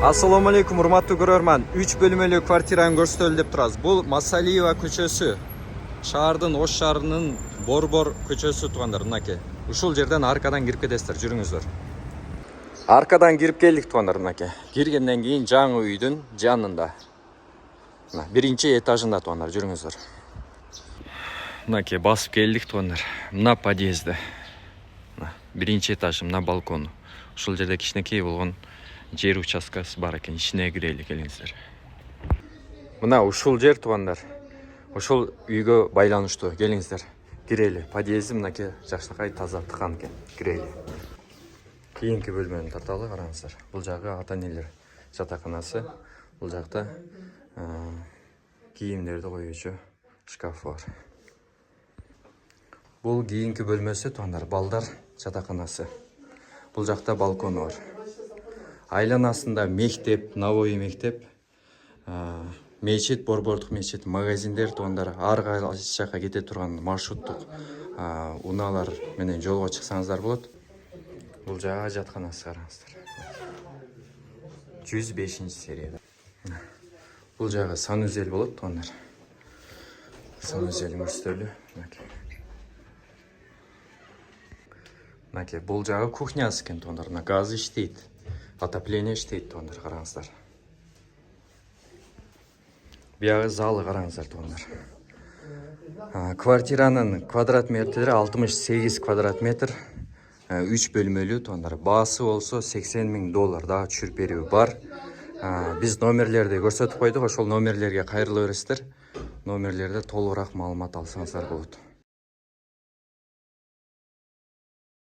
Assalomu alaykum, hurmatli ko'rarman. 3 bölmeli kvartirani ko'rsatib deb turasiz. Bu Masaliyeva ko'chasi. Шаардын Ош шаарынын Борбор көчөсү туугандар, мынакей. Ушул жерден аркадан кирип кетесиздер, жүрүңүздөр. Аркадан кирип келдик туугандар, мынакей. Киргенден кийин жаңы үйдүн жанында. Мына биринчи этажында туугандар, жүрүңүздөр. Мынакей басып келдик туугандар. Мына подъезди. Мына биринчи этаж, мына балкон. Ушул жерде кичинекей болгон жер участкасы бар экен, ичине кирели, келиңиздер. Мына ушул жер туугандар. Ошол үйгө байланыштуу, келиңиздер. Кирели. Подъезди мынакей жакшынакай таза тыкан экен. Кирели. Кийинки бөлмөнү тарталы, караңыздар. Бул жагы ата-энелер жатаканасы. Бул жакта кийимдерди коюучу шкаф бар. Бул кийинки бөлмөсү туугандар, балдар жатаканасы. Бул жакта балкону бар. Айланасында мектеп, Навои мектеп, мечит, Борбордук мечит, магазиндер туугандар, ар кайсы жака кете турган маршруттук унаалар менен жолго чыксаңыздар болот. Бул жага жатканасы, караңыздар. 105 серияда. Бул жагы санузел болот туугандар. Санузел көрсөтөлү. Мынакей, бул жагы кухнясы экен туугандар. Мына газ иштейт. Отопление иштейт туугандар, караңыздар. Биягы залы, караңыздар туугандар. Квартиранын квадрат метри 68 квадрат метр. 3 бөлмөлүү туугандар. Баасы болсо $80,000 да түшүрүп берүү бар. Биз номерлерди көрсөтүп койдук, ошол номерлерге кайрыла бересиздер. Номерлерде толугураак маалымат алсаңыздар болот.